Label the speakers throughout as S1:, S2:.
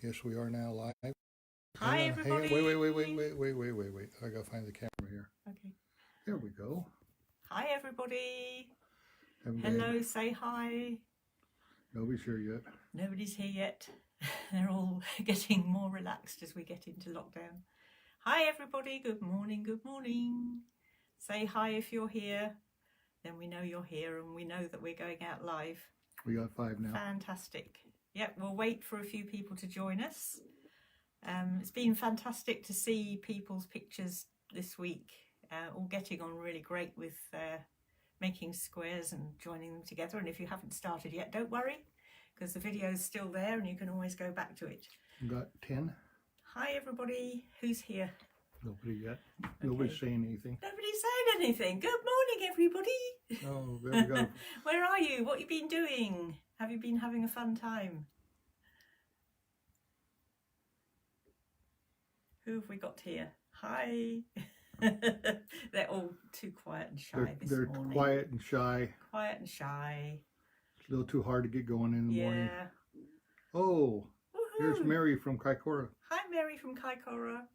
S1: Yes, we are now live.
S2: Hi, everybody.
S1: Wait. I gotta find the camera here.
S2: Okay.
S1: There we go.
S2: Hi, everybody. Hello, say hi.
S1: Nobody's here yet.
S2: Nobody's here yet. They're all getting more relaxed as we get into lockdown. Hi, everybody. Good morning. Good morning. Say hi if you're here. Then we know you're here and we know that we're going out live.
S1: We got 5 now.
S2: Fantastic. Yep, we'll wait for a few people to join us. It's been fantastic to see people's pictures this week, all getting on really great with making squares and joining them together. And if you haven't started yet, don't worry, because the video is still there and you can always go back to it.
S1: We got 10.
S2: Hi, everybody. Who's here?
S1: Nobody yet.
S2: Okay.
S1: Nobody's saying anything.
S2: Nobody's saying anything. Good morning, everybody.
S1: Oh, there we go.
S2: Where are you? What have you been doing? Have you been having a fun time? Who have we got here? Hi. They're all too quiet and shy this morning.
S1: They're quiet and shy.
S2: Quiet and shy.
S1: It's a little too hard to get going in the morning.
S2: Yeah.
S1: Oh, here's Mary from Kaikoura.
S2: Hi, Mary from Kaikoura.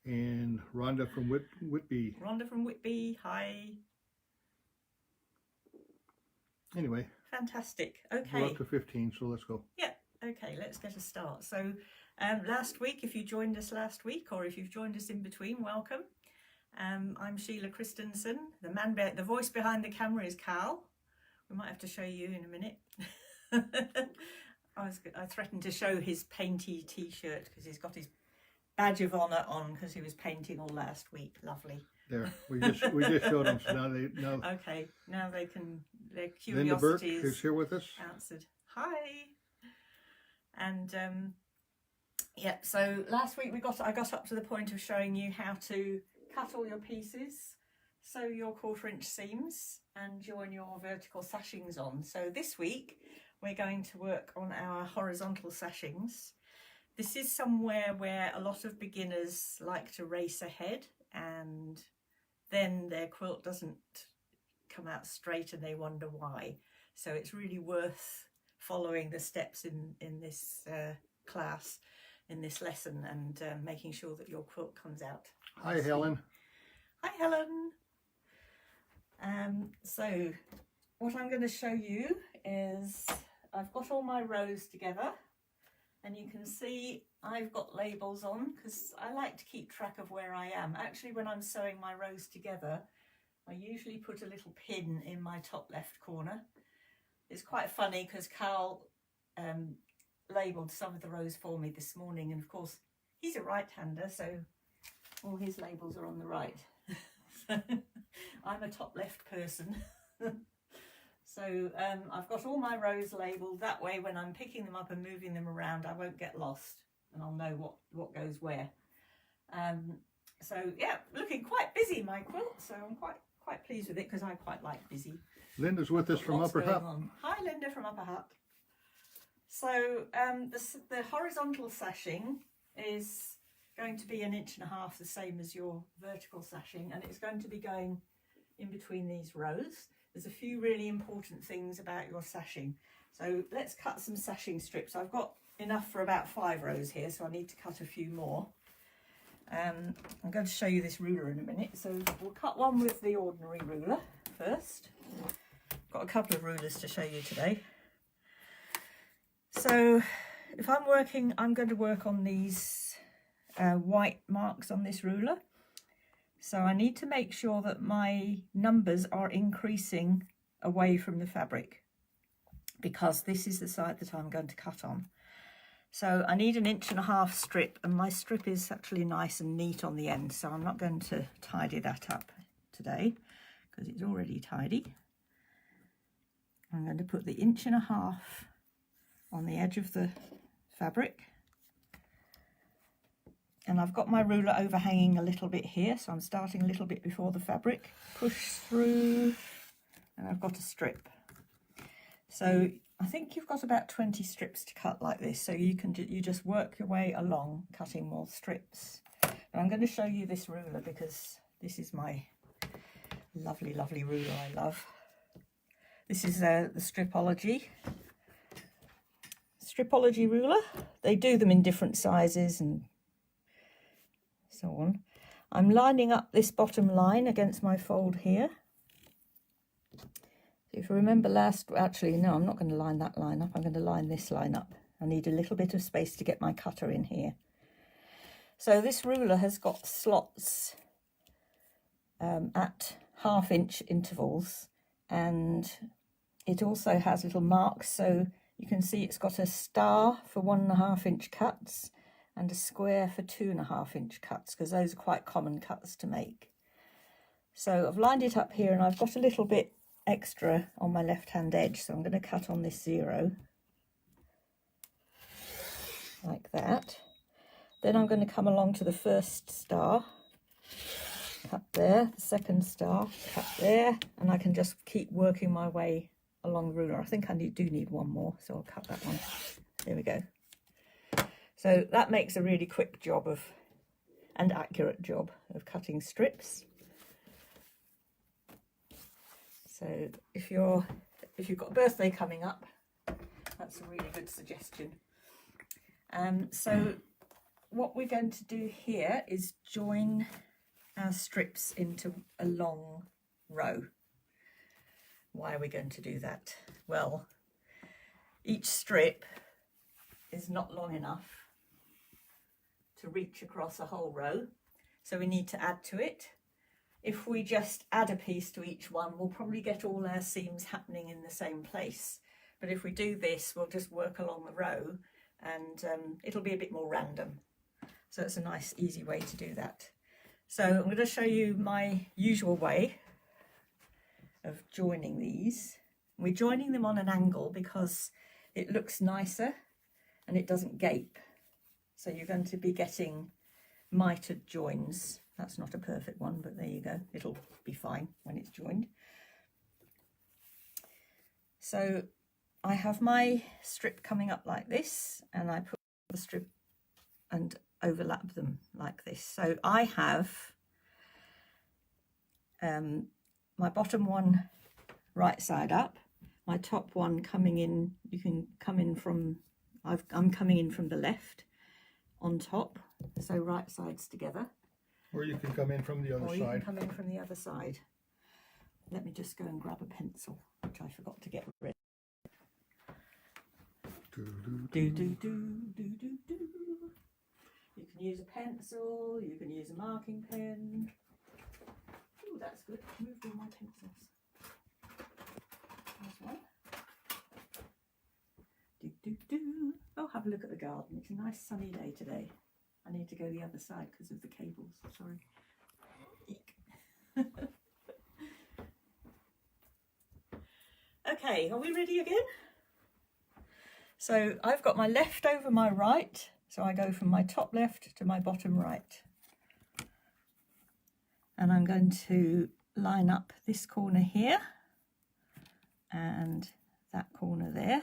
S1: And Rhonda from Whitby.
S2: Rhonda from Whitby. Hi.
S1: Anyway.
S2: Fantastic. Okay.
S1: We're up to 15, so let's go.
S2: Yeah. Okay, let's get a start. So last week, if you joined us last week, or if you've joined us in between, welcome. I'm Sheila Christensen. The voice behind the camera is Carl. We might have to show you in a minute. I threatened to show his painty t-shirt because he's got his badge of honour on because he was painting all last week. Lovely.
S1: There, we just showed them. So now they know.
S2: Okay, now they can. Their
S1: Linda Burke
S2: curiosity
S1: is here with us.
S2: Answered. Hi. And yeah, so last week I got up to the point of showing you how to cut all your pieces, sew your 1/4 inch seams and join your vertical sashings on. So this week we're going to work on our horizontal sashings. This is somewhere where a lot of beginners like to race ahead and then their quilt doesn't come out straight and they wonder why. So it's really worth following the steps in this class, in this lesson, and making sure that your quilt comes out.
S1: Hi, Helen.
S2: Hi, Helen. So what I'm going to show you is I've got all my rows together, and you can see I've got labels on because I like to keep track of where I am. Actually, when I'm sewing my rows together, I usually put a little pin in my top left corner. It's quite funny because Carl labelled some of the rows for me this morning, and of course he's a right-hander, so all his labels are on the right. So I'm a top left person. So I've got all my rows labelled. That way when I'm picking them up and moving them around, I won't get lost and I'll know what goes where. So yeah, looking quite busy, my quilt, so I'm quite pleased with it because I quite like busy.
S1: Linda's with us from Upper Hutt.
S2: Hi, Linda from Upper Hutt. So the horizontal sashing is going to be 1.5 inches, the same as your vertical sashing, and it's going to be going in between these rows. There's a few really important things about your sashing. So let's cut some sashing strips. I've got enough for about 5 rows here, so I need to cut a few more. I'm going to show you this ruler in a minute. So we'll cut one with the ordinary ruler first. Got a couple of rulers to show you today. So if I'm going to work on these white marks on this ruler. So I need to make sure that my numbers are increasing away from the fabric because this is the side that I'm going to cut on. So I need 1.5 inch strip, and my strip is actually nice and neat on the end, so I'm not going to tidy that up today because it's already tidy. I'm going to put the 1.5 inches on the edge of the fabric, and I've got my ruler overhanging a little bit here, so I'm starting a little bit before the fabric, push through, and I've got a strip. So I think you've got about 20 strips to cut like this, so you just work your way along cutting more strips. And I'm going to show you this ruler because this is my lovely ruler I love. This is the Stripology Stripology ruler. They do them in different sizes and so on. I'm lining up this bottom line against my fold here. If you remember actually no, I'm not going to line that line up, I'm going to line this line up. I need a little bit of space to get my cutter in here. So this ruler has got slots at 1/2 inch intervals, and it also has little marks, so you can see it's got a star for 1.5 inch cuts and a square for 2.5 inch cuts, because those are quite common cuts to make. So I've lined it up here, and I've got a little bit extra on my left hand edge, so I'm going to cut on this 0 like that. Then I'm going to come along to the first star, cut there, the second star, cut there, and I can just keep working my way along the ruler. I think I do need one more, so I'll cut that one. There we go. So that makes a really quick job of, and accurate job of cutting strips. So if you've got a birthday coming up, that's a really good suggestion. So what we're going to do here is join our strips into a long row. Why are we going to do that? Well, each strip is not long enough to reach across a whole row, so we need to add to it. If we just add a piece to each one, we'll probably get all our seams happening in the same place. But if we do this, we'll just work along the row, and it'll be a bit more random. So it's a nice, easy way to do that. So I'm going to show you my usual way of joining these. We're joining them on an angle because it looks nicer and it doesn't gape. So you're going to be getting mitered joins. That's not a perfect one, but there you go. It'll be fine when it's joined. So I have my strip coming up like this, and I put the strip and overlap them like this. So I have my bottom one right side up, my top one coming in. You can come in from, I'm coming in from the left on top, so right sides together.
S1: Or you can come in from the other
S2: Or
S1: side.
S2: you can come in from the other side. Let me just go and grab a pencil, which I forgot to get rid of. Do. You can use a pencil, you can use a marking pen. Oh, that's good. Moved all my pencils. There's one. Do. Oh, have a look at the garden. It's a nice sunny day today. I need to go the other side because of the cables. Sorry. Eek. Okay, are we ready again? So I've got my left over my right. So I go from my top left to my bottom right. And I'm going to line up this corner here and that corner there.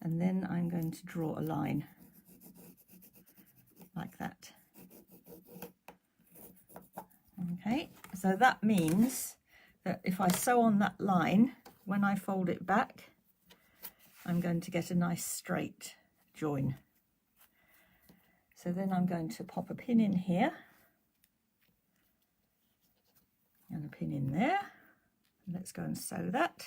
S2: And then I'm going to draw a line like that. Okay, so that means that if I sew on that line, when I fold it back, I'm going to get a nice straight join. So then I'm going to pop a pin in here and a pin in there. Let's go and sew that.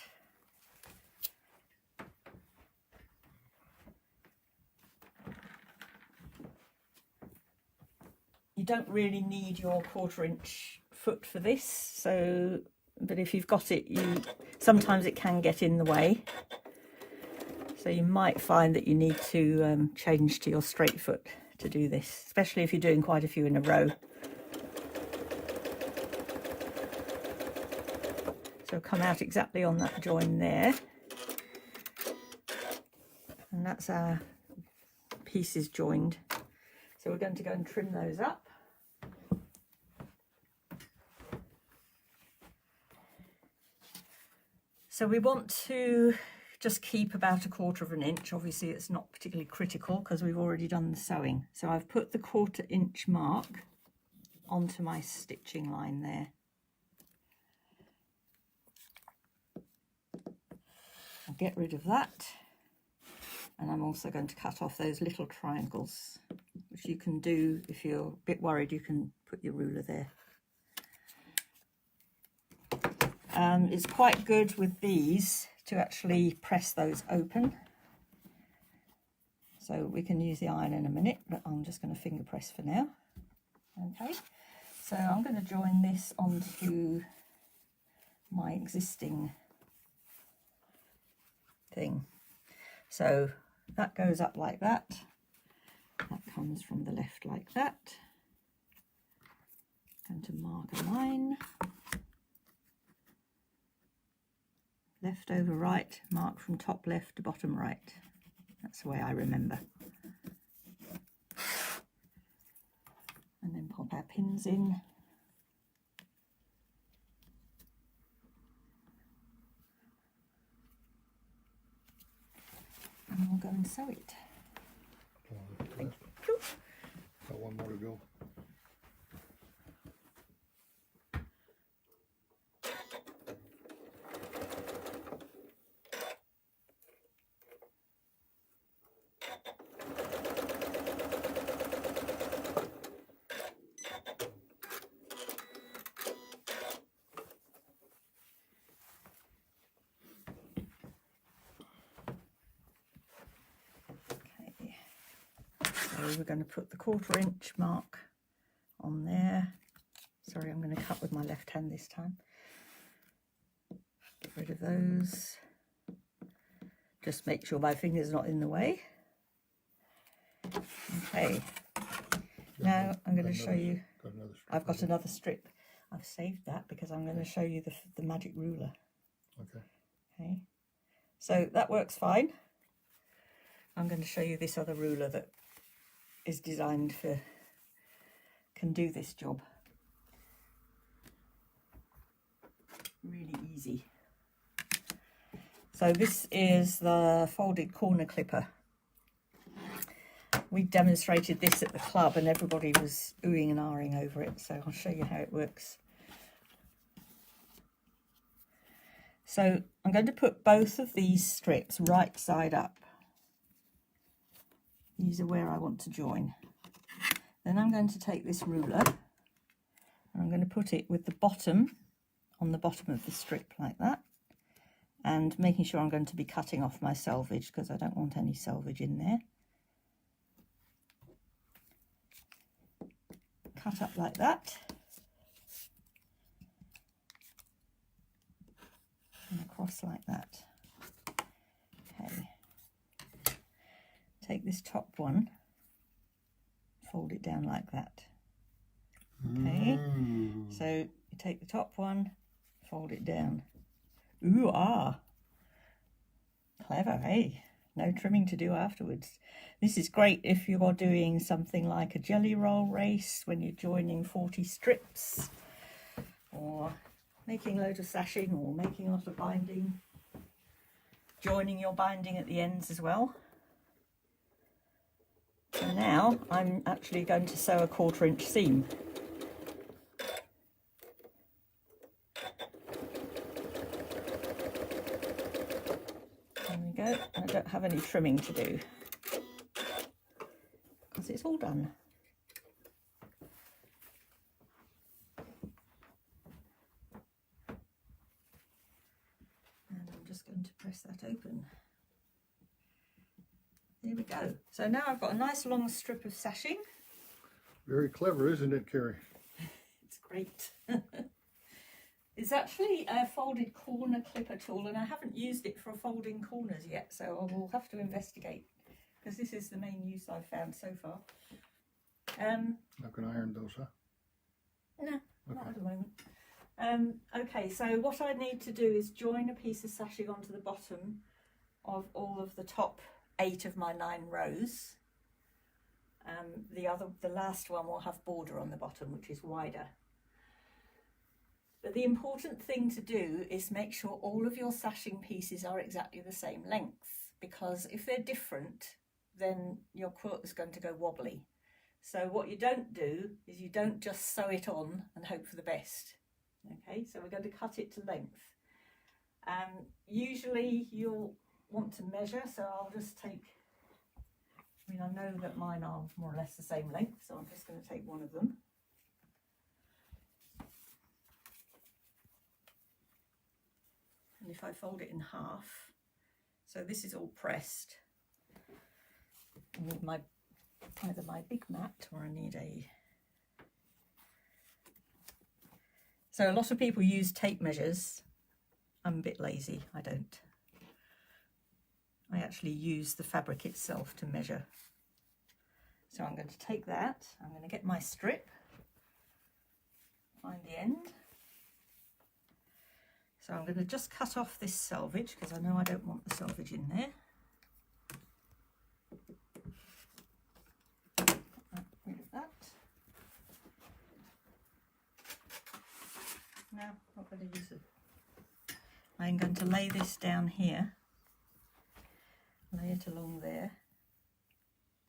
S2: You don't really need your 1/4 inch foot for this, so but if you've got it, sometimes it can get in the way. So you might find that you need to change to your straight foot to do this, especially if you're doing quite a few in a row. So come out exactly on that join there. And that's our pieces joined. So we're going to go and trim those up. So we want to just keep about 1/4 inch. Obviously it's not particularly critical because we've already done the sewing. So I've put the 1/4 inch mark onto my stitching line there. I'll get rid of that. And I'm also going to cut off those little triangles, which you can do if you're a bit worried. You can put your ruler there. It's quite good with these to actually press those open. So we can use the iron in a minute, but I'm just going to finger press for now. Okay, so I'm going to join this onto my existing thing. So that goes up like that. That comes from the left like that. Going to mark a line. Left over right, mark from top left to bottom right. That's the way I remember. And then pop our pins in. And we'll go and sew it. Thank you.
S1: Got one more to go.
S2: So we're going to put the 1/4 inch mark on there. Sorry, I'm going to cut with my left hand this time. Get rid of those. Just make sure my finger's not in the way. Okay. Now I'm going to show you. I've got another strip. I've saved that because I'm going to show you the magic ruler.
S1: Okay.
S2: Okay. So that works fine. I'm going to show you this other ruler that is designed for, can do this job. Really easy. So this is the folded corner clipper. We demonstrated this at the club and everybody was oohing and ahhing over it, so I'll show you how it works. So I'm going to put both of these strips right side up. These are where I want to join. Then I'm going to take this ruler and I'm going to put it with the bottom on the bottom of the strip like that, and making sure I'm going to be cutting off my selvage because I don't want any selvage in there. Cut up like that and across like that. Okay. Take this top one, fold it down like that. Okay, so you take the top one, fold it down. Ooh, ah, clever, eh? No trimming to do afterwards. This is great if you're doing something like a jelly roll race when you're joining 40 strips, or making loads of sashing, or making a lot of binding, joining your binding at the ends as well. So now I'm actually going to sew a 1/4 inch seam. There we go. I don't have any trimming to do because it's all done. And I'm just going to press that open. There we go. So now I've got a nice long strip of sashing.
S1: Very clever, isn't it, Carrie?
S2: It's great. It's actually a folded corner clipper tool, and I haven't used it for folding corners yet, so I will have to investigate because this is the main use I've found so far.
S1: Not going to iron those, huh?
S2: No, not at the moment. Okay, so what I need to do is join a piece of sashing onto the bottom of all of the top 8 of my 9 rows. The last one will have border on the bottom, which is wider. But the important thing to do is make sure all of your sashing pieces are exactly the same length, because if they're different, then your quilt is going to go wobbly. So what you don't do is you don't just sew it on and hope for the best. Okay, so we're going to cut it to length. Usually you'll want to measure, so I'll just take I mean, I know that mine are more or less the same length, so I'm just going to take one of them. And if I fold it in half, so this is all pressed, I need either my big mat or I need a... So a lot of people use tape measures. I'm a bit lazy, I don't. I actually use the fabric itself to measure. So I'm going to take that, I'm going to get my strip, find the end. So I'm going to just cut off this selvage because I know I don't want the selvage in there. Get rid of that. No, not going to use it. I'm going to lay this down here. Lay it along there.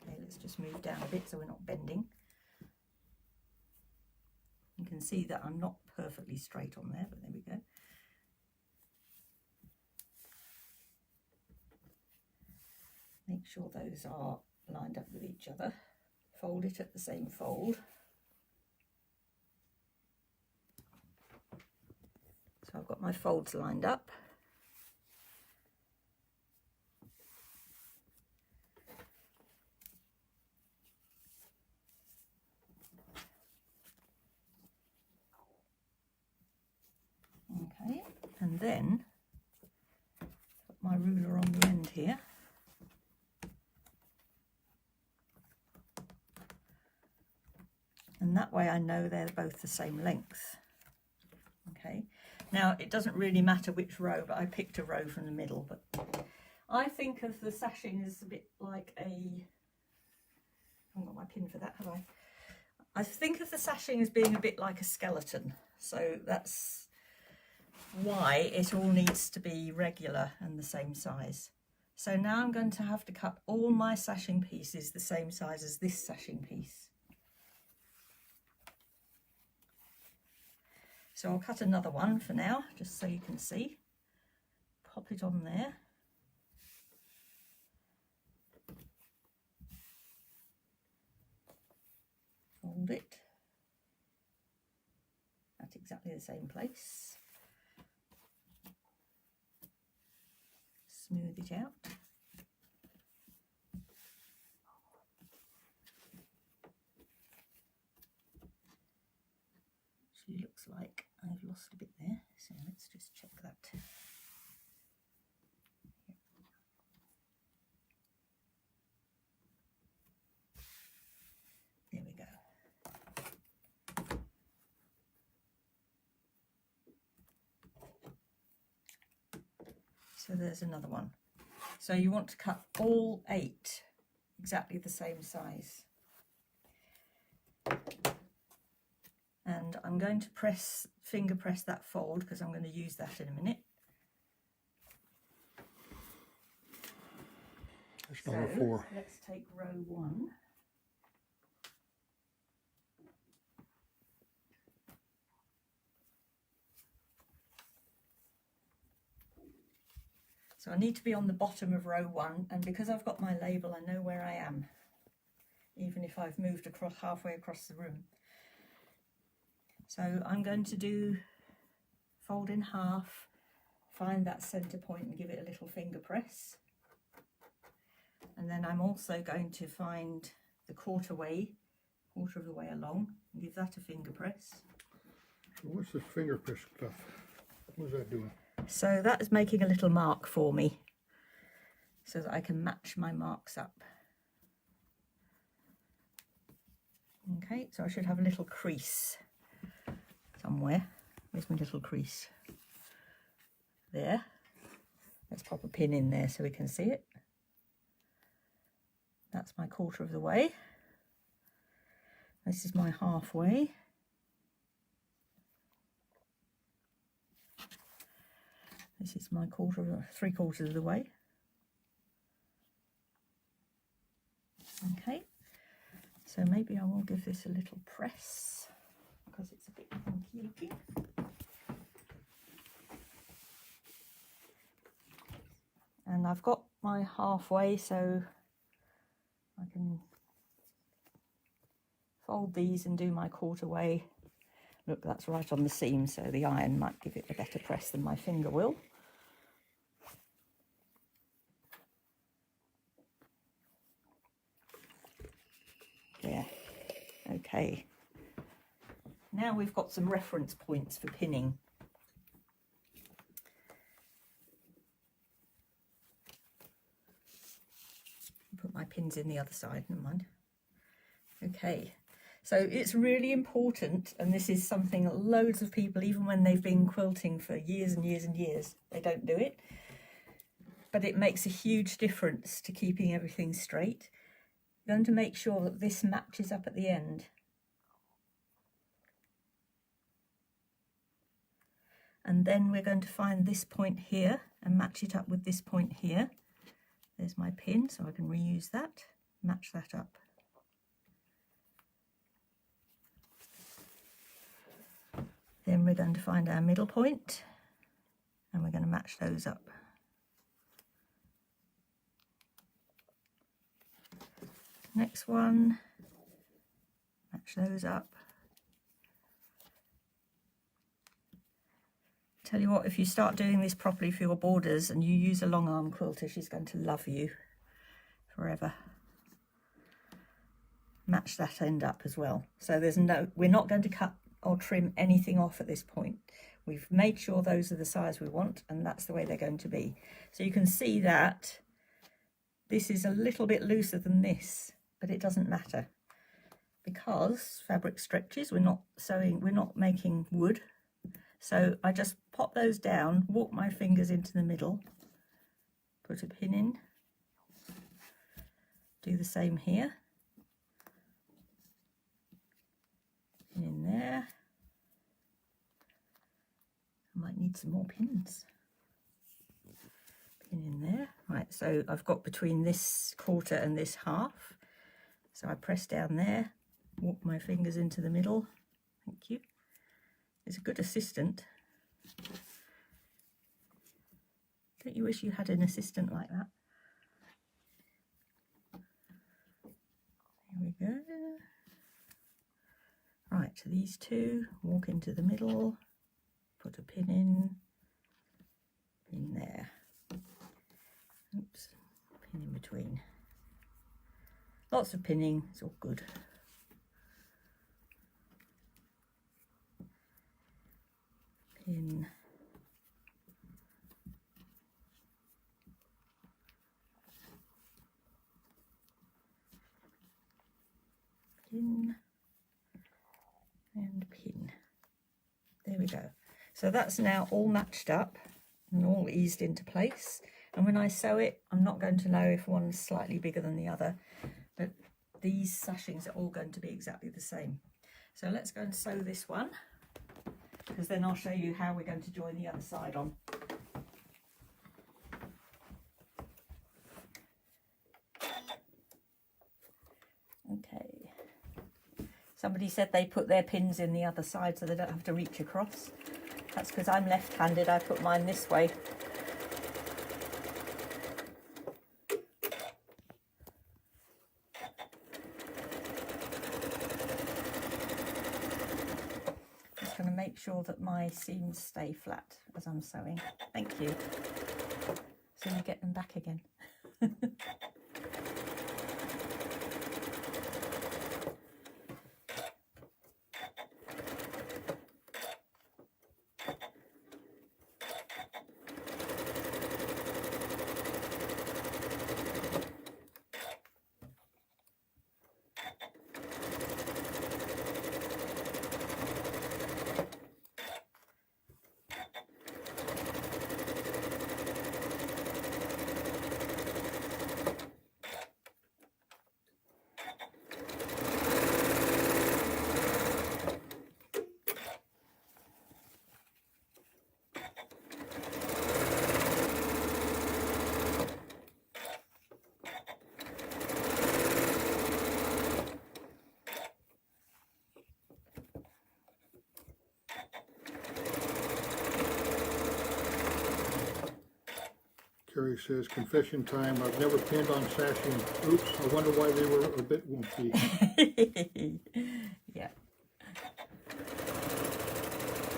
S2: Okay, let's just move down a bit so we're not bending. You can see that I'm not perfectly straight on there, but there we go. Make sure those are lined up with each other. Fold it at the same fold. So I've got my folds lined up. Okay, and then put my ruler on the end here. And that way I know they're both the same length. Okay, now it doesn't really matter which row, but I picked a row from the middle. But I think of the sashing as a bit like a... I haven't got my pin for that, have I? I think of the sashing as being a bit like a skeleton. So that's why it all needs to be regular and the same size. So now I'm going to have to cut all my sashing pieces the same size as this sashing piece. So I'll cut another one for now, just so you can see. Pop it on there. Fold it at exactly the same place. Smooth it out. Actually looks like I've lost a bit there, so let's just check that. There we go. So there's another one. So you want to cut all 8 exactly the same size. And I'm going to finger press that fold because I'm going to use that in a minute.
S1: That's number 4.
S2: Let's take row 1. So I need to be on the bottom of row 1, and because I've got my label, I know where I am, even if I've moved across halfway across the room. So I'm going to do fold in half, find that centre point and give it a little finger press. And then I'm also going to find the quarter of the way along, and give that a finger press.
S1: So what's this finger press stuff? What's that doing?
S2: So that is making a little mark for me so that I can match my marks up. Okay, so I should have a little crease somewhere. Where's my little crease? There. Let's pop a pin in there so we can see it. That's my quarter of the way. This is my halfway. This is my 3/4 of the way. Okay, so maybe I will give this a little press because it's a bit funky looking. And I've got my halfway, so I can fold these and do my quarter way. Look, that's right on the seam, so the iron might give it a better press than my finger will. Yeah, okay. Now we've got some reference points for pinning. Put my pins in the other side, never mind. Okay. So it's really important, and this is something that loads of people, even when they've been quilting for years and years and years, they don't do it. But it makes a huge difference to keeping everything straight. You're going to make sure that this matches up at the end. And then we're going to find this point here and match it up with this point here. There's my pin, so I can reuse that, match that up. Then we're going to find our middle point and we're going to match those up. Next one, match those up. Tell you what, if you start doing this properly for your borders and you use a long arm quilter, she's going to love you forever. Match that end up as well. So we're not going to cut or trim anything off at this point. We've made sure those are the size we want, and that's the way they're going to be. So you can see that this is a little bit looser than this, but it doesn't matter because fabric stretches. We're not making wood. So I just pop those down, walk my fingers into the middle, put a pin in, do the same here. In there. I might need some more pins. Pin in there. Right, so I've got between this quarter and this half. So I press down there, walk my fingers into the middle. Thank you. It's a good assistant. Don't you wish you had an assistant like that? Here we go. Right, so these two, walk into the middle, put a pin in there. Oops, pin in between. Lots of pinning, it's all good. Pin. Pin. And pin. There we go. So that's now all matched up and all eased into place. And when I sew it, I'm not going to know if one's slightly bigger than the other, but these sashings are all going to be exactly the same. So let's go and sew this one, because then I'll show you how we're going to join the other side on. Okay. Somebody said they put their pins in the other side so they don't have to reach across. That's because I'm left-handed, I put mine this way. Just going to make sure that my seams stay flat as I'm sewing. Thank you. So you get them back again.
S1: Carrie says, confession time, I've never pinned on sashing. Oops, I wonder why they were a bit wonky.
S2: Yeah.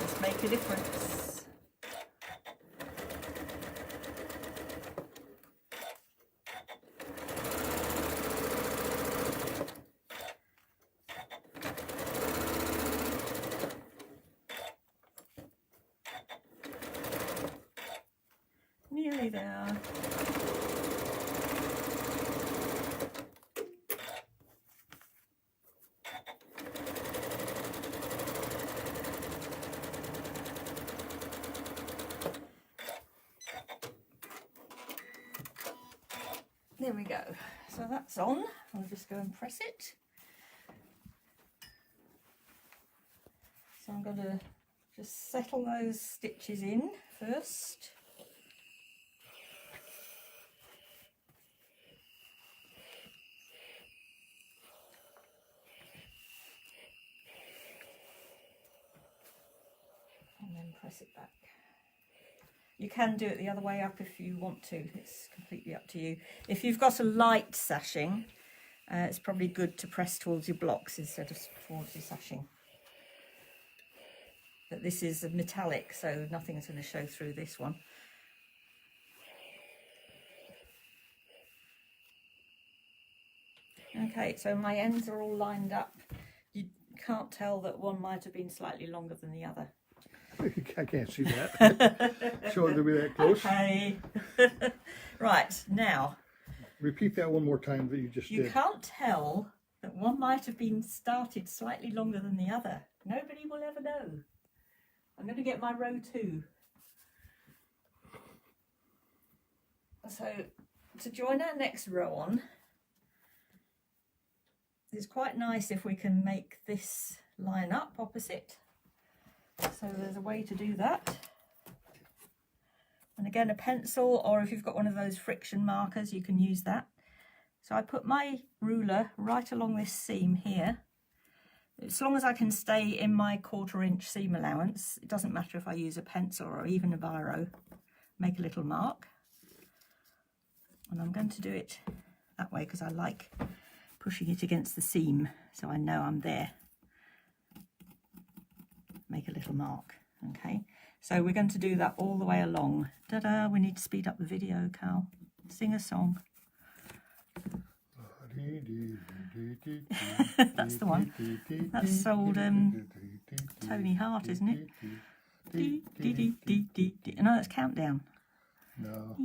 S2: Let's make a difference. Nearly there. There we go. So that's on. I'll just go and press it. So I'm going to just settle those stitches in first. And then press it back. You can do it the other way up if you want to. It's completely up to you. If you've got a light sashing, it's probably good to press towards your blocks instead of towards your sashing. But this is a metallic, so nothing's going to show through this one. Okay, so my ends are all lined up. You can't tell that one might have been slightly longer than the other.
S1: I can't see that. Show it to be that close.
S2: Okay. Right, now.
S1: Repeat that one more time that you just did.
S2: You can't tell that one might have been started slightly longer than the other. Nobody will ever know. I'm going to get my row 2. So, to join our next row on, it's quite nice if we can make this line up opposite. So there's a way to do that. And again, a pencil, or if you've got one of those friction markers, you can use that. So I put my ruler right along this seam here. As long as I can stay in my 1/4 inch seam allowance, it doesn't matter if I use a pencil or even a biro. Make a little mark. And I'm going to do it that way because I like pushing it against the seam so I know I'm there. Make a little mark. Okay, so we're going to do that all the way along. Ta-da, we need to speed up the video, Cal. Sing a song. That's the one. That's old Tony Hart, isn't it? No, that's Countdown.
S1: No.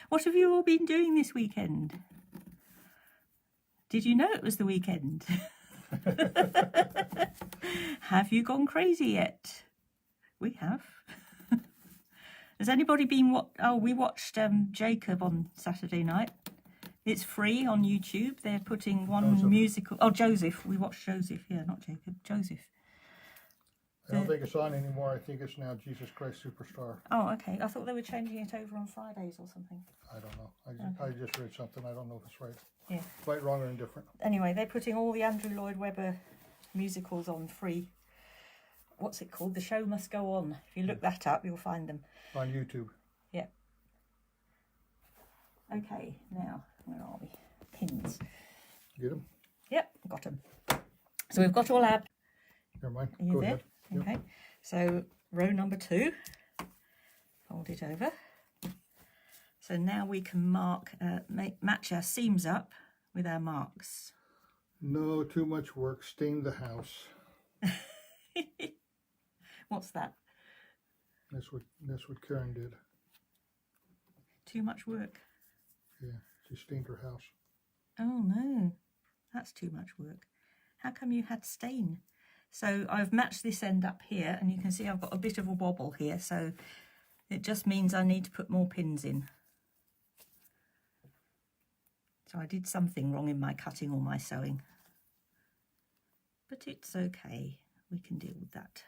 S2: What have you all been doing this weekend? Did you know it was the weekend? Have you gone crazy yet? We have. Has anybody been we watched Jacob on Saturday night. It's free on YouTube. They're putting one musical. Oh, Joseph. We watched Joseph. Yeah, not Jacob. Joseph.
S1: I don't think it's on anymore. I think it's now Jesus Christ Superstar.
S2: Oh, okay. I thought they were changing it over on Fridays or something.
S1: I don't know. I just read something. I don't know if it's right.
S2: Yeah.
S1: Right, wrong, or indifferent.
S2: Anyway, they're putting all the Andrew Lloyd Webber musicals on free. What's it called? The Show Must Go On. If you look that up, you'll find them.
S1: On YouTube.
S2: Yeah. Okay, now, where are we? Pins.
S1: Get them?
S2: Yep, got them. So we've got all our...
S1: Never mind.
S2: Are you
S1: Go
S2: there?
S1: ahead. Yep.
S2: Okay, so row number 2. Fold it over. So now we can mark, match our seams up with our marks.
S1: No, too much work. Stain the house.
S2: What's that?
S1: That's what Karen did.
S2: Too much work.
S1: Yeah, she stained her house.
S2: Oh no, that's too much work. How come you had stain? So I've matched this end up here, and you can see I've got a bit of a wobble here, so it just means I need to put more pins in. So I did something wrong in my cutting or my sewing. But it's okay, we can deal with that.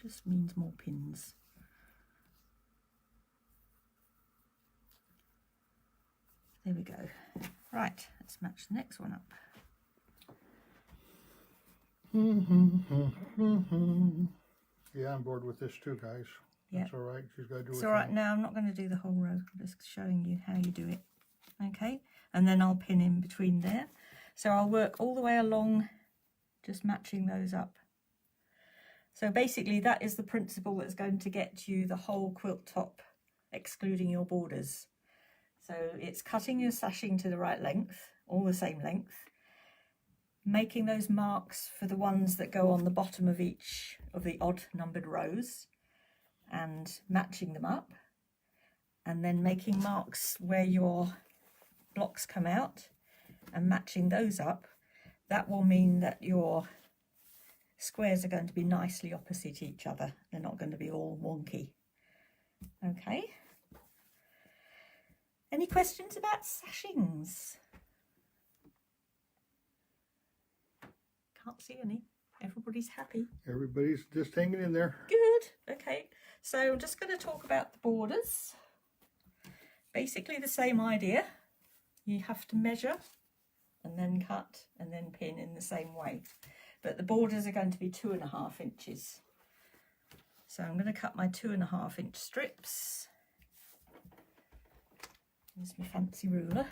S2: Just means more pins. we go. Right, let's match the next one up.
S1: Yeah, I'm bored with this too, guys.
S2: Yeah.
S1: That's all right. She's got to do
S2: It's
S1: her
S2: all right.
S1: thing.
S2: Now I'm not going to do the whole row. I'm just showing you how you do it. Okay, and then I'll pin in between there. So I'll work all the way along, just matching those up. So basically that is the principle that's going to get you the whole quilt top, excluding your borders. So it's cutting your sashing to the right length, all the same length, making those marks for the ones that go on the bottom of each of the odd numbered rows and matching them up, and then making marks where your blocks come out and matching those up. That will mean that your squares are going to be nicely opposite each other. They're not going to be all wonky. Okay. Any questions about sashings? Can't see any. Everybody's happy.
S1: Everybody's just hanging in there.
S2: Good. Okay. So I'm just going to talk about the borders. Basically the same idea. You have to measure and then cut and then pin in the same way. But the borders are going to be 2.5 inches. So I'm going to cut my 2.5 inch strips. Here's my fancy ruler.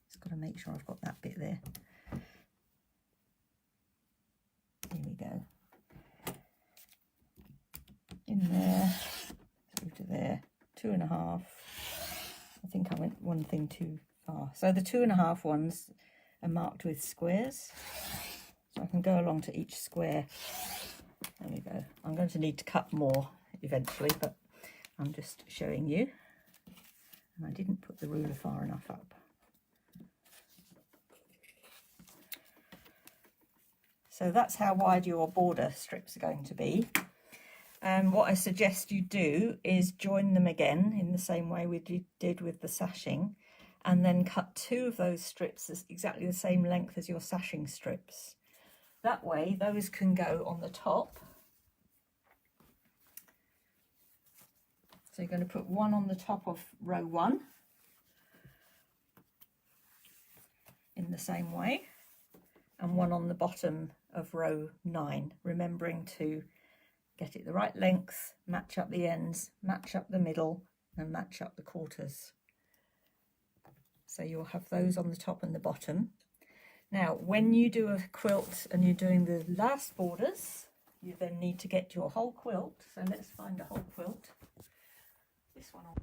S2: Just got to make sure I've got that bit there. Here we go. In there, through to there, 2.5. I think I went one thing too far. So the 2.5 ones are marked with squares. So I can go along to each square. There we go. I'm going to need to cut more eventually, but I'm just showing you. And I didn't put the ruler far enough up. So that's how wide your border strips are going to be. And what I suggest you do is join them again in the same way we did with the sashing, and then cut 2 of those strips as exactly the same length as your sashing strips. That way those can go on the top. So you're going to put one on the top of row 1 in the same way, and one on the bottom of row 9, remembering to get it the right length, match up the ends, match up the middle, and match up the quarters. So you'll have those on the top and the bottom. Now, when you do a quilt and you're doing the last borders, you then need to get your whole quilt. So let's find a whole quilt. This one on.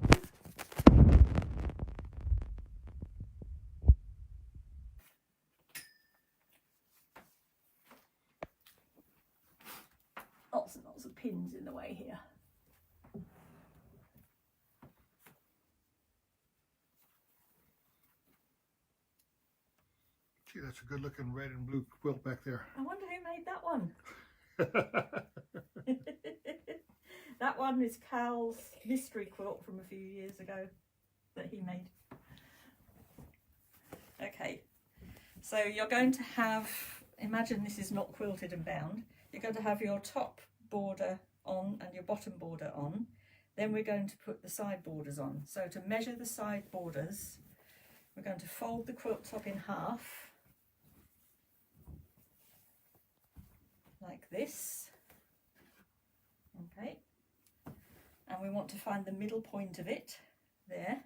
S2: Lots and lots of pins in the way here.
S1: Gee, that's a good looking red and blue quilt back there.
S2: I wonder who made that one. That one is Cal's mystery quilt from a few years ago that he made. Okay, so you're going to have, imagine this is not quilted and bound. You're going to have your top border on and your bottom border on. Then we're going to put the side borders on. So to measure the side borders, we're going to fold the quilt top in half, like this. Okay. And we want to find the middle point of it, there.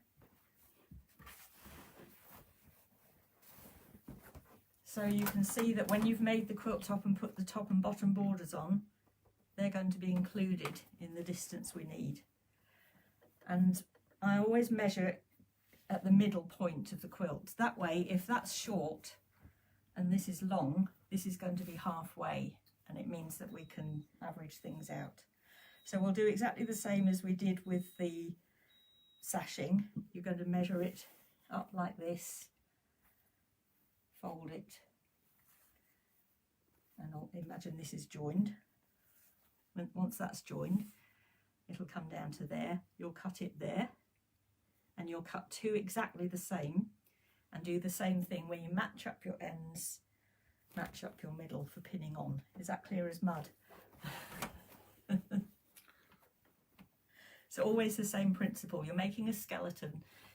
S2: So you can see that when you've made the quilt top and put the top and bottom borders on, they're going to be included in the distance we need. And I always measure it at the middle point of the quilt. That way, if that's short and this is long, this is going to be halfway, and it means that we can average things out. So we'll do exactly the same as we did with the sashing. You're going to measure it up like this, fold it, and I'll imagine this is joined. Once that's joined, it'll come down to there. You'll cut it there, and you'll cut 2 exactly the same, and do the same thing where you match up your ends, match up your middle for pinning on. Is that clear as mud? So always the same principle. You're making a skeleton.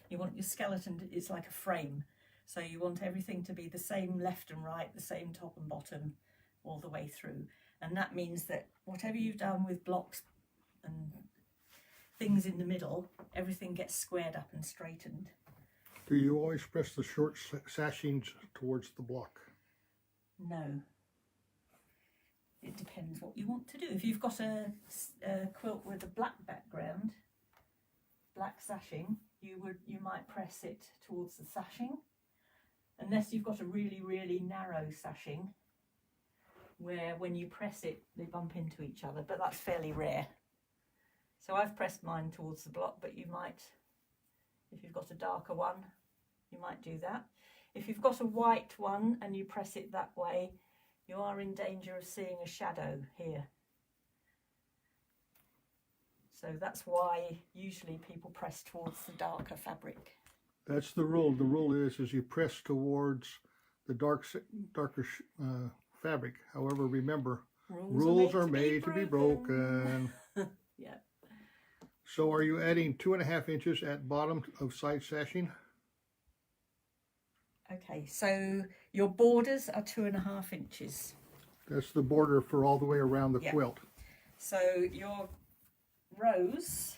S2: You want your skeleton, it's like a frame. So you want everything to be the same left and right, the same top and bottom all the way through. And that means that whatever you've done with blocks and things in the middle, everything gets squared up and straightened.
S1: Do you always press the short sashings towards the block?
S2: No. It depends what you want to do. If you've got a quilt with a black background, black sashing, you might press it towards the sashing, unless you've got a really, really narrow sashing where when you press it they bump into each other, but that's fairly rare. So I've pressed mine towards the block, but you might, if you've got a darker one, you might do that. If you've got a white one and you press it that way, you are in danger of seeing a shadow here. So that's why usually people press towards the darker fabric.
S1: That's the rule. The rule is you press towards the darker fabric. However, remember, rules are made to be broken.
S2: Yeah.
S1: So are you adding 2.5 inches at bottom of side sashing?
S2: Okay, so your borders are 2.5 inches.
S1: That's the border for all the way around the quilt.
S2: So your rows,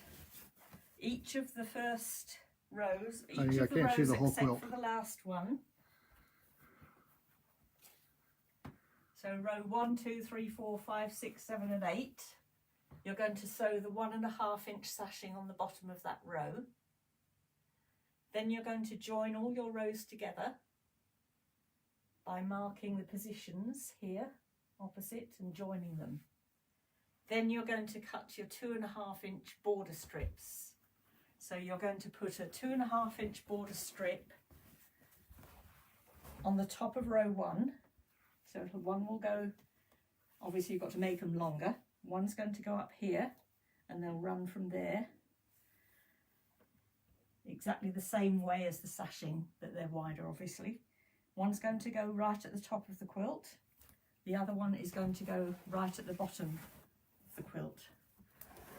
S2: each of the first rows, each of the rows
S1: see the whole
S2: except
S1: quilt.
S2: for the last one. So row 1, 2, 3, 4, 5, 6, 7 and 8. You're going to sew the 1.5 inch sashing on the bottom of that row. Then you're going to join all your rows together by marking the positions here opposite and joining them. Then you're going to cut your 2.5 inch border strips. So you're going to put a 2.5 inch border strip on the top of row 1. So one will go, obviously you've got to make them longer. One's going to go up here and they'll run from there exactly the same way as the sashing, but they're wider obviously. One's going to go right at the top of the quilt. The other one is going to go right at the bottom of the quilt.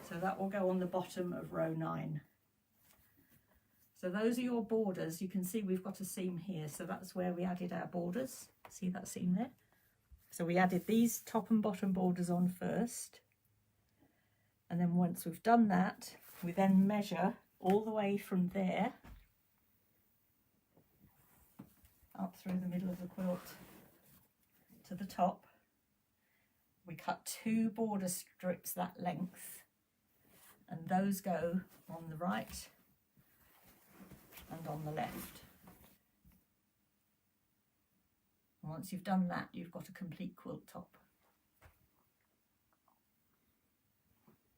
S2: So that will go on the bottom of row 9. So those are your borders. You can see we've got a seam here, so that's where we added our borders. See that seam there? So we added these top and bottom borders on first. And then once we've done that, we then measure all the way from there up through the middle of the quilt to the top. We cut 2 border strips that length, and those go on the right and on the left. And once you've done that, you've got a complete quilt top.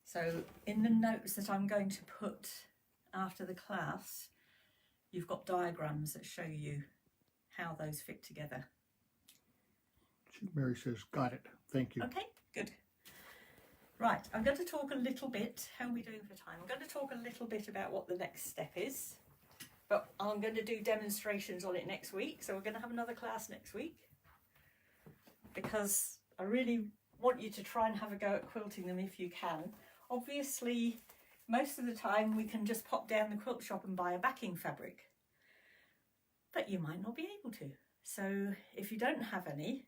S2: So in the notes that I'm going to put after the class, you've got diagrams that show you how those fit together.
S1: Mary says, got it. Thank you.
S2: Okay, good. Right, I'm going to talk a little bit, how are we doing for time? I'm going to talk a little bit about what the next step is, but I'm going to do demonstrations on it next week, so we're going to have another class next week, because I really want you to try and have a go at quilting them if you can. Obviously, most of the time we can just pop down the quilt shop and buy a backing fabric, but you might not be able to. So if you don't have any,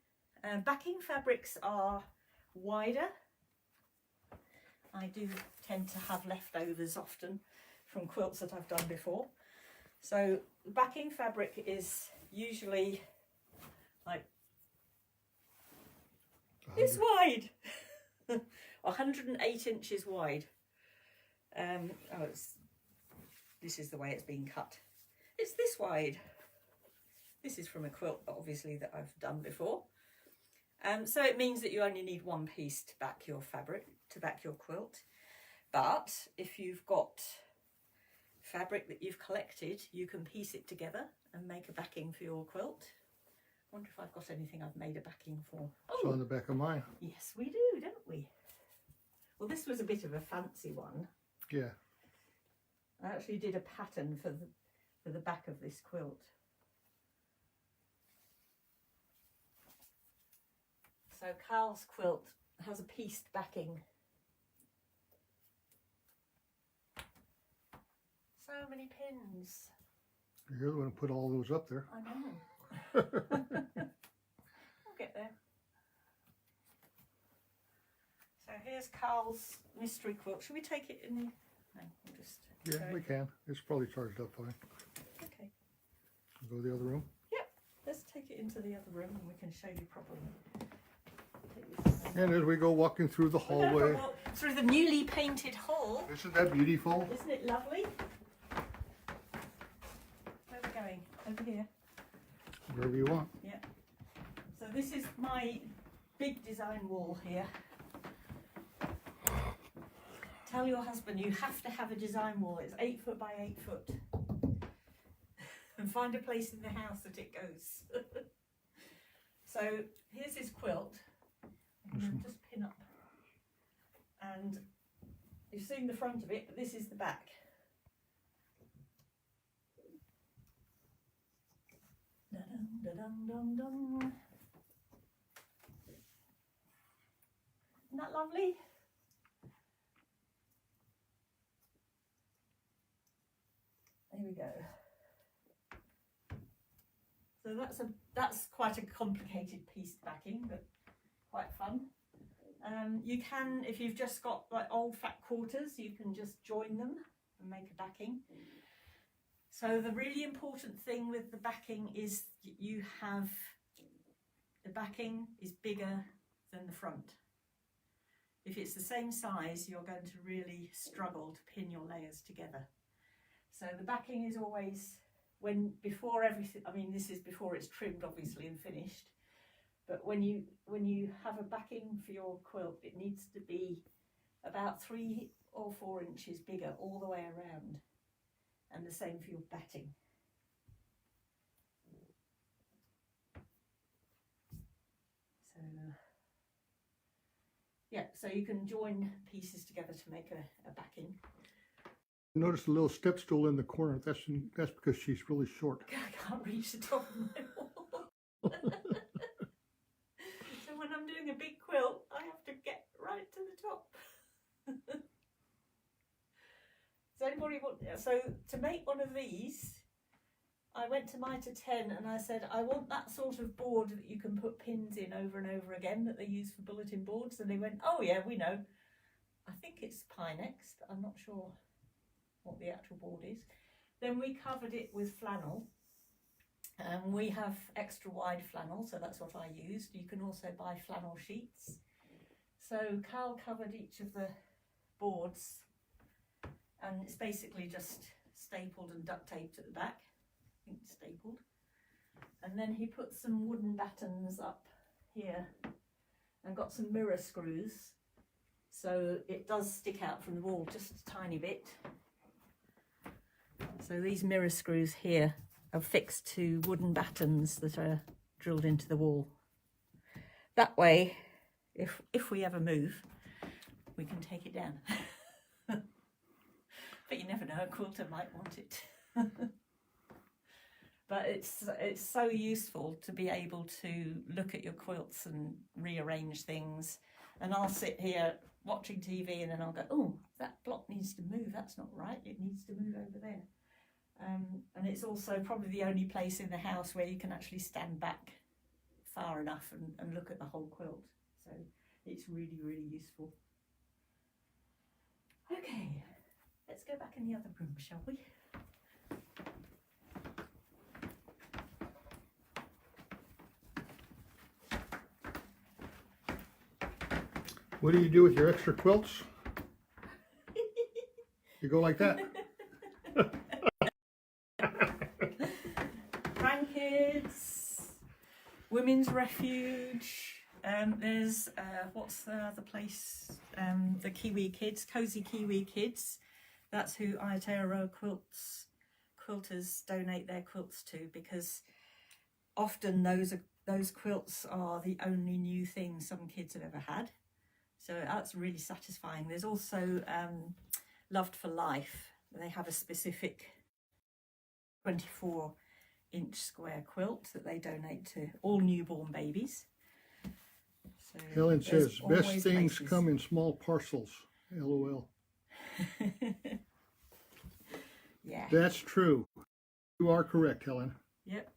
S2: backing fabrics are wider. I do tend to have leftovers often from quilts that I've done before. So backing fabric is usually like this wide, 108 inches wide. This is the way it's been cut. It's this wide. This is from a quilt, obviously, that I've done before. So it means that you only need one piece to back your fabric, to back your quilt. But if you've got fabric that you've collected, you can piece it together and make a backing for your quilt. I wonder if I've got anything I've made a backing for. Oh,
S1: it's on the back of mine.
S2: Yes, we do, don't we? Well, this was a bit of a fancy one.
S1: Yeah.
S2: I actually did a pattern for the back of this quilt. So Carl's quilt has a pieced backing. So many pins.
S1: You're going to put all those up there.
S2: I know. We'll get there. So here's Carl's mystery quilt. Should we take it in the... No, we'll just...
S1: Yeah, we can. It's probably charged up fine.
S2: Okay.
S1: Go to the other room.
S2: Yep. Let's take it into the other room and we can show you properly.
S1: And as we go walking through the hallway.
S2: Through the newly painted hall.
S1: Isn't that beautiful?
S2: Isn't it lovely? Where are we going? Over here.
S1: Wherever you want.
S2: Yeah. So this is my big design wall here. Tell your husband you have to have a design wall. It's 8 foot by 8 foot. And find a place in the house that it goes. So here's his quilt. I'm going to just pin up. And you've seen the front of it, but this is the back. Da-dum-da-dum-dum-dum. Isn't that lovely? There we go. So that's quite a complicated piece backing, but quite fun. You can, if you've just got like old fat quarters, you can just join them and make a backing. So the really important thing with the backing is you have, the backing is bigger than the front. If it's the same size, you're going to really struggle to pin your layers together. So the backing is always, before everything, I mean this is before it's trimmed obviously and finished, but when you have a backing for your quilt, it needs to be about 3 or 4 inches bigger all the way around, and the same for your batting. So yeah, so you can join pieces together to make a backing.
S1: Notice a little step stool in the corner. That's because she's really short.
S2: I can't reach the top of my wall. So when I'm doing a big quilt, I have to get right to the top. Does anybody want? So to make one of these, I went to Mitre 10 and I said, I want that sort of board that you can put pins in over and over again that they use for bulletin boards. And they went, oh yeah, we know. I think it's Pinex, but I'm not sure what the actual board is. Then we covered it with flannel. We have extra wide flannel, so that's what I used. You can also buy flannel sheets. So Carl covered each of the boards, and it's basically just stapled and duct taped at the back. I think it's stapled. And then he put some wooden battens up here and got some mirror screws, so it does stick out from the wall just a tiny bit. So these mirror screws here are fixed to wooden battens that are drilled into the wall. That way, if we ever move, we can take it down. But you never know, a quilter might want it. But it's so useful to be able to look at your quilts and rearrange things. And I'll sit here watching TV and then I'll go, oh, that block needs to move, that's not right, it needs to move over there. And it's also probably the only place in the house where you can actually stand back far enough and look at the whole quilt. So it's really, really useful. Okay, let's go back in the other room, shall we?
S1: What do you do with your extra quilts? You go like that.
S2: Grandkids, women's refuge. There's what's the other place? The Kiwi Kids, Cozy Kiwi Kids. That's who Aotearoa quilters donate their quilts to, because often those quilts are the only new thing some kids have ever had. So that's really satisfying. There's also Loved for Life. They have a specific 24-inch square quilt that they donate to all newborn babies. So
S1: Helen says, best things come in small parcels. LOL.
S2: Yeah.
S1: That's true. You are correct, Helen.
S2: Yep.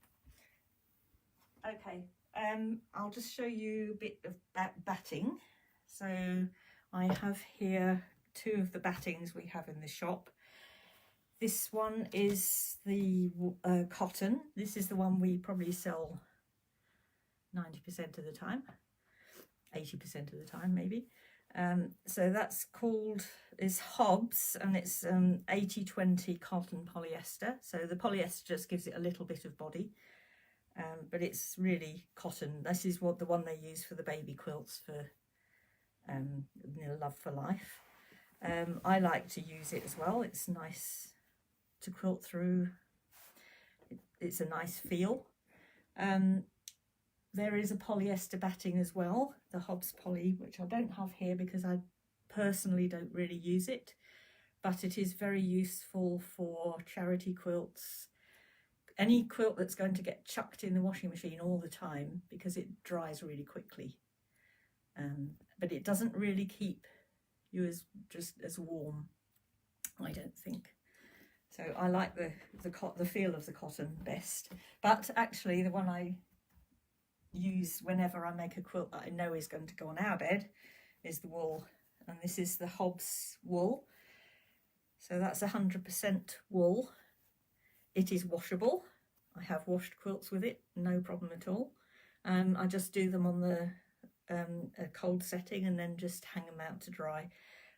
S2: Okay. I'll just show you a bit of batting. So I have here 2 of the battings we have in the shop. This one is the cotton. This is the one we probably sell 90% of the time, 80% of the time maybe. So that's is Hobbs, and it's 80-20 cotton polyester. So the polyester just gives it a little bit of body, but it's really cotton. This is the one they use for the baby quilts for Love for Life. I like to use it as well. It's nice to quilt through. It's a nice feel. There is a polyester batting as well, the Hobbs poly, which I don't have here because I personally don't really use it, but it is very useful for charity quilts. Any quilt that's going to get chucked in the washing machine all the time because it dries really quickly. But it doesn't really keep you as warm, I don't think. So I like the feel of the cotton best. But actually the one I use whenever I make a quilt that I know is going to go on our bed is the wool, and this is the Hobbs wool. So that's 100% wool. It is washable. I have washed quilts with it, no problem at all. I just do them on the a cold setting and then just hang them out to dry.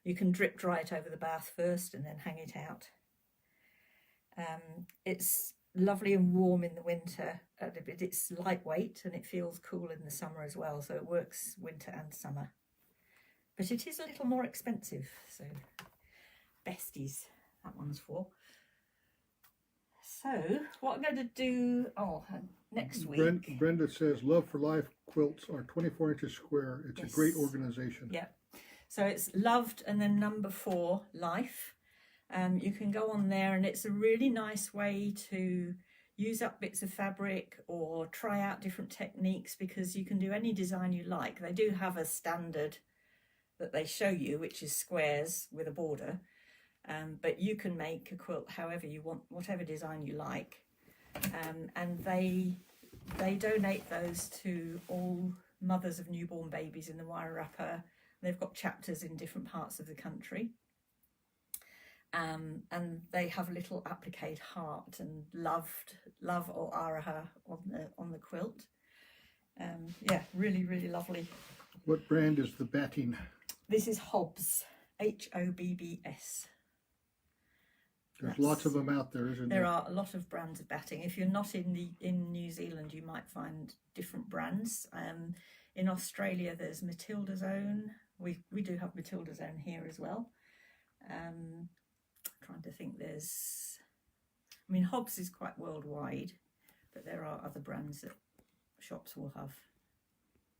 S2: You can drip dry it over the bath first and then hang it out. It's lovely and warm in the winter, but it's lightweight and it feels cool in the summer as well, so it works winter and summer. But it is a little more expensive, so besties, that one's for. So what I'm going to do next week.
S1: Brenda says Love for Life quilts are 24 inches square. It's
S2: Yes.
S1: a great organization.
S2: Yeah, so it's loved and then number 4 life. You can go on there and it's a really nice way to use up bits of fabric or try out different techniques, because you can do any design you like. They do have a standard that they show you, which is squares with a border, but you can make a quilt however you want, whatever design you like, and they donate those to all mothers of newborn babies in the Wairarapa. They've got chapters in different parts of the country. And they have a little applique heart and love or araha on the quilt. Yeah, really, really lovely.
S1: What brand is the batting?
S2: This is Hobbs, Hobbs.
S1: There's lots of them out there, isn't there?
S2: There are a lot of brands of batting. If you're not in New Zealand, you might find different brands. In Australia, there's Matilda's Own. We do have Matilda's Own here as well. Trying to think, Hobbs is quite worldwide, but there are other brands that shops will have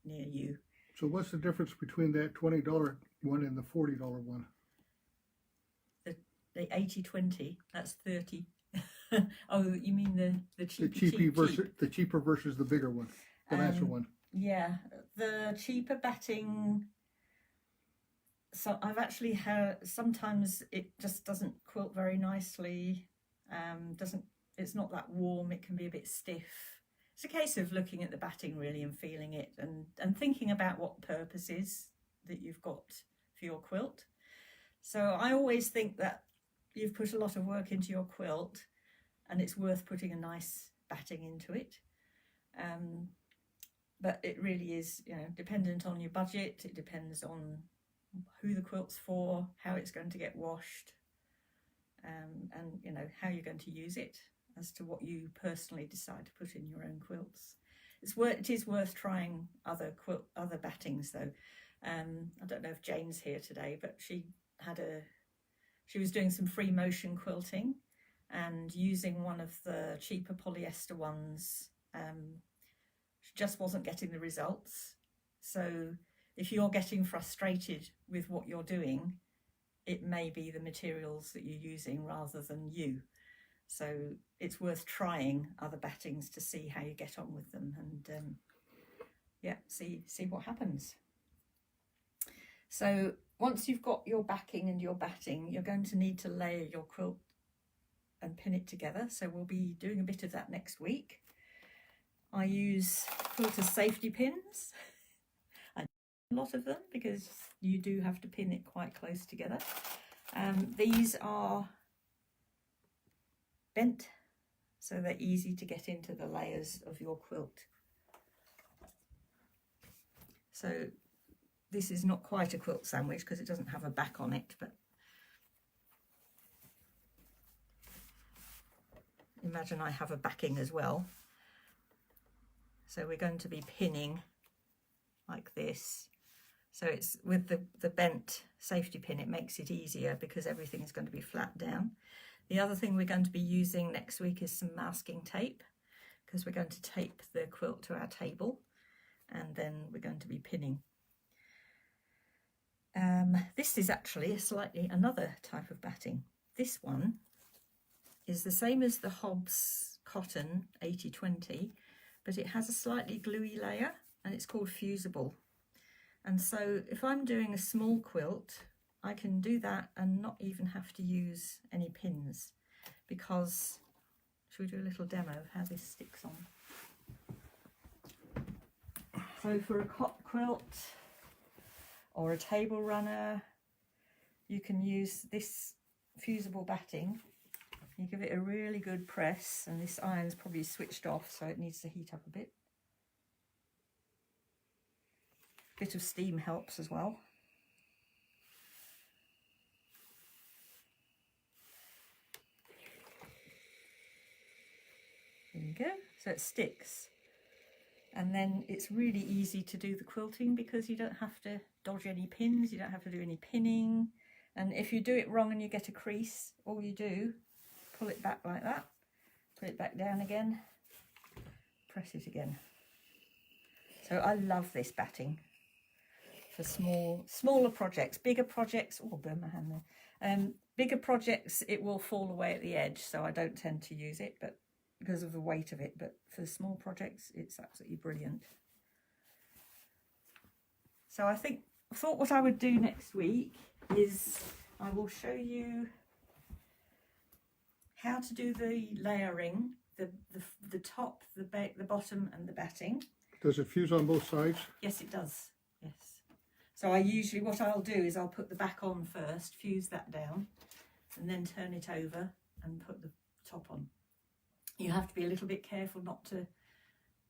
S2: near you.
S1: So what's the difference between that $20 one and the $40 one?
S2: The 80-20, that's 30. Oh, you mean the cheap?
S1: The cheaper versus the bigger one, the nicer one.
S2: Yeah, the cheaper batting. So I've actually heard sometimes it just doesn't quilt very nicely. It's not that warm. It can be a bit stiff. It's a case of looking at the batting really and feeling it and thinking about what purposes that you've got for your quilt. So I always think that you've put a lot of work into your quilt and it's worth putting a nice batting into it. But it really is, dependent on your budget. It depends on who the quilt's for, how it's going to get washed, and how you're going to use it as to what you personally decide to put in your own quilts. It is worth trying other battings though. I don't know if Jane's here today, but she was doing some free motion quilting and using one of the cheaper polyester ones. She just wasn't getting the results. So if you're getting frustrated with what you're doing, it may be the materials that you're using rather than you. So it's worth trying other battings to see how you get on with them and see what happens. So once you've got your backing and your batting, you're going to need to layer your quilt and pin it together. So we'll be doing a bit of that next week. I use quilter safety pins. I do a lot of them because you do have to pin it quite close together. These are bent, so they're easy to get into the layers of your quilt. So this is not quite a quilt sandwich because it doesn't have a back on it, but imagine I have a backing as well. So we're going to be pinning like this. So it's with the bent safety pin, it makes it easier because everything is going to be flat down. The other thing we're going to be using next week is some masking tape, because we're going to tape the quilt to our table and then we're going to be pinning. This is actually another type of batting. This one is the same as the Hobbs cotton 80/20, but it has a slightly gluey layer and it's called fusible. And so if I'm doing a small quilt, I can do that and not even have to use any pins, because, shall we do a little demo of how this sticks on? So for a cot quilt or a table runner, you can use this fusible batting. You give it a really good press, and this iron's probably switched off, so it needs to heat up a bit. Bit of steam helps as well. There you go, so it sticks. And then it's really easy to do the quilting because you don't have to dodge any pins, you don't have to do any pinning. And if you do it wrong and you get a crease, all you do, pull it back like that, put it back down again, press it again. So I love this batting for smaller projects. Bigger projects, oh, burn my hand there. Bigger projects, it will fall away at the edge, so I don't tend to use it, but because of the weight of it. But for small projects, it's absolutely brilliant. So I thought what I would do next week is I will show you how to do the layering, the top, the bottom and the batting.
S1: Does it fuse on both sides?
S2: Yes, it does. Yes. So what I'll do is I'll put the back on first, fuse that down, and then turn it over and put the top on. You have to be a little bit careful not to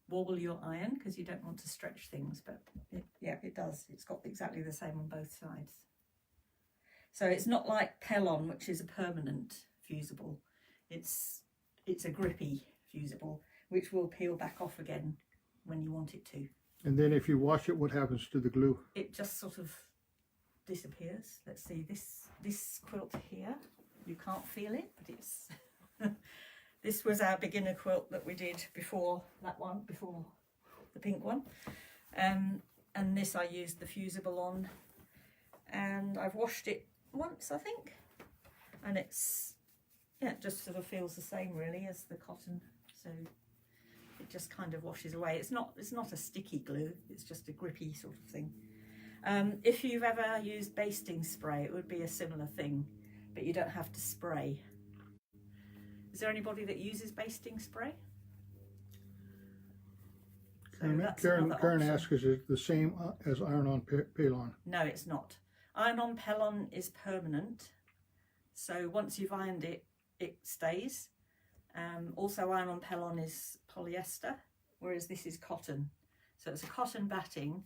S2: wobble your iron because you don't want to stretch things, but it does. It's got exactly the same on both sides. So it's not like Pellon, which is a permanent fusible. It's a grippy fusible, which will peel back off again when you want it to. And
S1: then if you wash it, what happens to the glue?
S2: It just sort of disappears. Let's see, this quilt here, you can't feel it, but it's this was our beginner quilt that we did before that one, before the pink one. And this I used the fusible on, and I've washed it once, I think, and it's, yeah, it just sort of feels the same really as the cotton, so it just kind of washes away. It's not a sticky glue, it's just a grippy sort of thing. If you've ever used basting spray, it would be a similar thing, but you don't have to spray. Is there anybody that uses basting spray?
S1: Karen asks, is it the same as iron-on Pellon?
S2: No, it's not. Iron-on Pellon is permanent, so once you've ironed it, it stays. Also, iron-on Pellon is polyester, whereas this is cotton. So it's a cotton batting,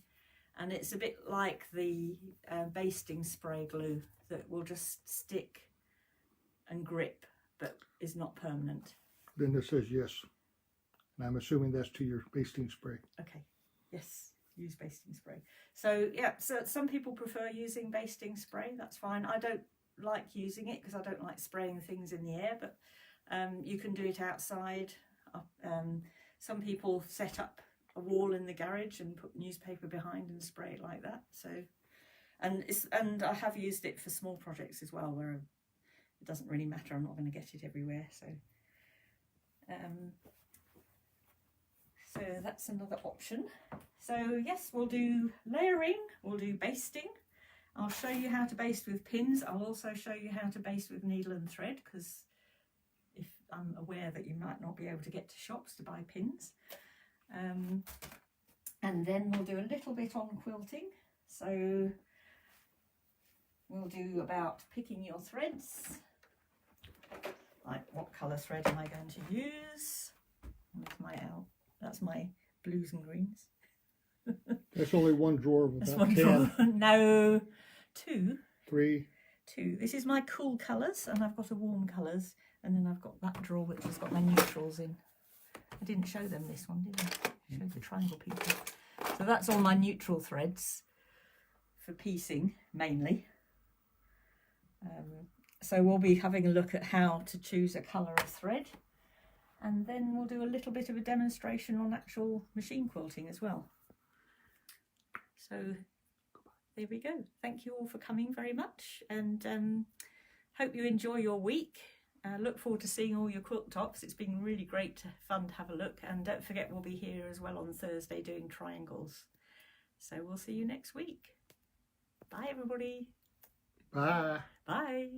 S2: and it's a bit like the basting spray glue that will just stick and grip, but is not permanent.
S1: Linda says yes, and I'm assuming that's to your basting spray.
S2: Okay, yes, use basting spray. So yeah, so some people prefer using basting spray, that's fine. I don't like using it because I don't like spraying things in the air, but you can do it outside. Some people set up a wall in the garage and put newspaper behind and spray it like that. So, and I have used it for small projects as well, where it doesn't really matter, I'm not going to get it everywhere. So so that's another option. So yes, we'll do layering, we'll do basting. I'll show you how to baste with pins. I'll also show you how to baste with needle and thread, because I'm aware that you might not be able to get to shops to buy pins. And then we'll do a little bit on quilting. So we'll do about picking your threads, like what colour thread am I going to use? That's my blues and greens.
S1: That's only one drawer of
S2: That's
S1: about
S2: one
S1: 10.
S2: drawer. No, 2.
S1: 3.
S2: 2. This is my cool colours, and I've got a warm colours, and then I've got that drawer which has got my neutrals in. I didn't show them this one, did I? Showed the triangle people. So that's all my neutral threads for piecing mainly. So we'll be having a look at how to choose a colour of thread, and then we'll do a little bit of a demonstration on actual machine quilting as well. So there we go. Thank you all for coming very much, and hope you enjoy your week. Look forward to seeing all your quilt tops. It's been really great, fun to have a look, and don't forget we'll be here as well on Thursday doing triangles. So we'll see you next week. Bye everybody.
S1: Bye.
S2: Bye.